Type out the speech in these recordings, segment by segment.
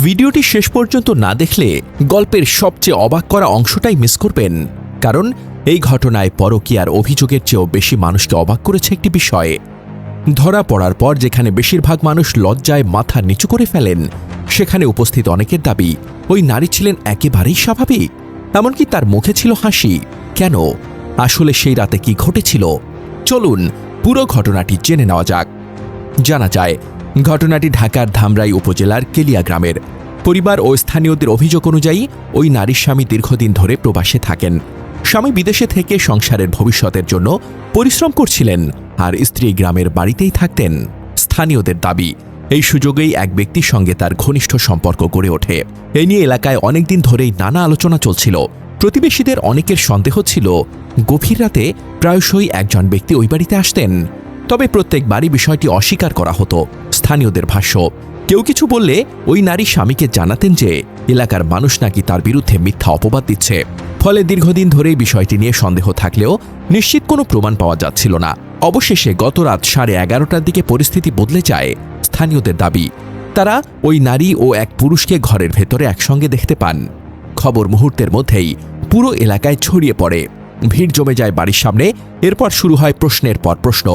ভিডিওটি শেষ পর্যন্ত না দেখলে গল্পের সবচেয়ে অবাক করা অংশটাই মিস করবেন, কারণ এই ঘটনায় পরকীয়ার অভিযোগের চেয়েও বেশি মানুষকে অবাক করেছে একটি বিষয়। ধরা পড়ার পর যেখানে বেশিরভাগ মানুষ লজ্জায় মাথা নিচু করে ফেলেন, সেখানে উপস্থিত অনেকের দাবি ওই নারী ছিলেন একেবারেই স্বাভাবিক, এমনকি তার মুখে ছিল হাসি। কেন? আসলে সেই রাতে কি ঘটেছিল? চলুন পুরো ঘটনাটি জেনে নেওয়া যাক। জানা যায়, ঘটনাটি ঢাকার ধামরাই উপজেলার কেলিয়া গ্রামের। পরিবার ও স্থানীয়দের অভিযোগ অনুযায়ী ওই নারীর স্বামী দীর্ঘদিন ধরে প্রবাসে থাকেন। স্বামী বিদেশে থেকে সংসারের ভবিষ্যতের জন্য পরিশ্রম করছিলেন, আর স্ত্রী গ্রামের বাড়িতেই থাকতেন। স্থানীয়দের দাবি, এই সুযোগেই এক ব্যক্তির সঙ্গে তার ঘনিষ্ঠ সম্পর্ক গড়ে ওঠে। এ নিয়ে এলাকায় অনেকদিন ধরেই নানা আলোচনা চলছিল। প্রতিবেশীদের অনেকের সন্দেহ ছিল গভীর রাতে প্রায়শই একজন ব্যক্তি ওই বাড়িতে আসতেন, তবে প্রত্যেকবারই বিষয়টি অস্বীকার করা হতো। স্থানীয়দের ভাষ্য, কেউ কিছু বললে ওই নারী স্বামীকে জানাতেন যে এলাকার মানুষ নাকি তার বিরুদ্ধে মিথ্যা অপবাদ দিচ্ছে। ফলে দীর্ঘদিন ধরেই বিষয়টি নিয়ে সন্দেহ থাকলেও নিশ্চিত কোনো প্রমাণ পাওয়া যাচ্ছিল না। অবশেষে গত রাত 11:30টার দিকে পরিস্থিতি বদলে যায়। স্থানীয়দের দাবি, তারা ওই নারী ও এক পুরুষকে ঘরের ভেতরে একসঙ্গে দেখতে পান। খবর মুহূর্তের মধ্যেই পুরো এলাকায় ছড়িয়ে পড়ে। ভিড় জমে যায় বাড়ির সামনে। এরপর শুরু হয় প্রশ্নের পর প্রশ্ন।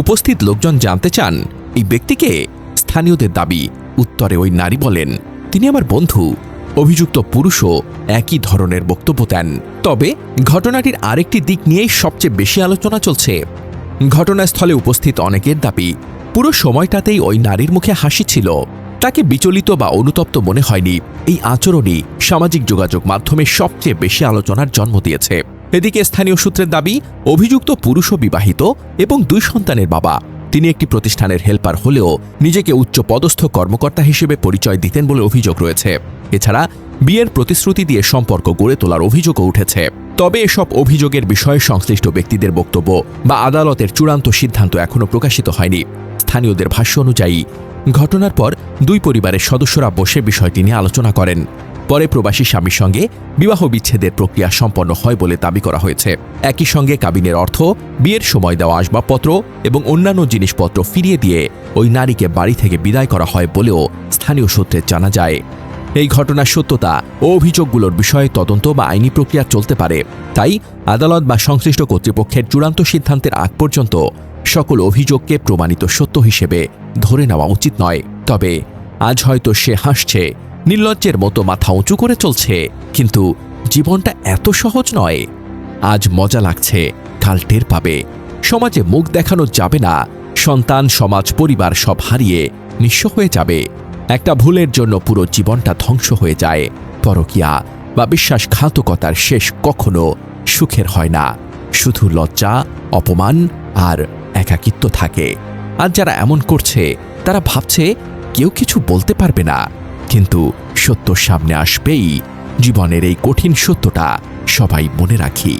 উপস্থিত লোকজন জানতে চান এই ব্যক্তিকে। স্থানীয়দের দাবি, উত্তরে ওই নারী বলেন, তিনি আমার বন্ধু। অভিযুক্ত পুরুষও একই ধরনের বক্তব্য দেন। তবে ঘটনাটির আরেকটি দিক নিয়েই সবচেয়ে বেশি আলোচনা চলছে। ঘটনাস্থলে উপস্থিত অনেকের দাবি, পুরো সময়টাতেই ওই নারীর মুখে হাসি ছিল। তাকে বিচলিত বা অনুতপ্ত মনে হয়নি। এই আচরণই সামাজিক যোগাযোগ মাধ্যমে সবচেয়ে বেশি আলোচনার জন্ম দিয়েছে। এদিকে স্থানীয় সূত্রের দাবি, অভিযুক্ত পুরুষও বিবাহিত এবং 2 সন্তানের বাবা। তিনি একটি প্রতিষ্ঠানের হেল্পার হলেও নিজেকে উচ্চ পদস্থ কর্মকর্তা হিসেবে পরিচয় দিতেন বলে অভিযোগ রয়েছে। এছাড়া বিয়ের প্রতিশ্রুতি দিয়ে সম্পর্ক গড়ে তোলার অভিযোগও উঠেছে। তবে এসব অভিযোগের বিষয়ে সংশ্লিষ্ট ব্যক্তিদের বক্তব্য বা আদালতের চূড়ান্ত সিদ্ধান্ত এখনও প্রকাশিত হয়নি। স্থানীয়দের ভাষ্য অনুযায়ী ঘটনার পর 2 পরিবারের সদস্যরা বসে বিষয়টি নিয়ে আলোচনা করেন। পরে প্রবাসী স্বামীর সঙ্গে বিবাহ বিচ্ছেদের প্রক্রিয়া সম্পন্ন হয় বলে দাবি করা হয়েছে। একই সঙ্গে কাবিনের অর্থ, বিয়ের সময় দেওয়া আসবাবপত্র এবং অন্যান্য জিনিসপত্র ফিরিয়ে দিয়ে ওই নারীকে বাড়ি থেকে বিদায় করা হয় বলেও স্থানীয় সূত্রে জানা যায়। এই ঘটনার সত্যতা ও অভিযোগগুলোর বিষয়ে তদন্ত বা আইনি প্রক্রিয়া চলতে পারে। তাই আদালত বা সংশ্লিষ্ট কর্তৃপক্ষের চূড়ান্ত সিদ্ধান্তের আগ পর্যন্ত সকল অভিযোগকে প্রমাণিত সত্য হিসেবে ধরে নেওয়া উচিত নয়। তবে আজ হয়তো সে হাসছে, নির্লজ্জের মতো মাথা উঁচু করে চলছে, কিন্তু জীবনটা এত সহজ নয়। আজ মজা লাগছে, কাল টের পাবে। সমাজে মুখ দেখানো যাবে না। সন্তান, সমাজ, পরিবার সব হারিয়ে নিঃস্ব হয়ে যাবে। একটা ভুলের জন্য পুরো জীবনটা ধ্বংস হয়ে যায়। পরকীয়া বা বিশ্বাসঘাতকতার শেষ কখনো সুখের হয় না। শুধু লজ্জা, অপমান আর একাকিত্ব থাকে। আর যারা এমন করছে তারা ভাবছে কেউ কিছু বলতে পারবে না, কিন্তু সত্য সামনে আসবেই। জীবনের এই কঠিন সত্যটা সবাই মনে রাখি।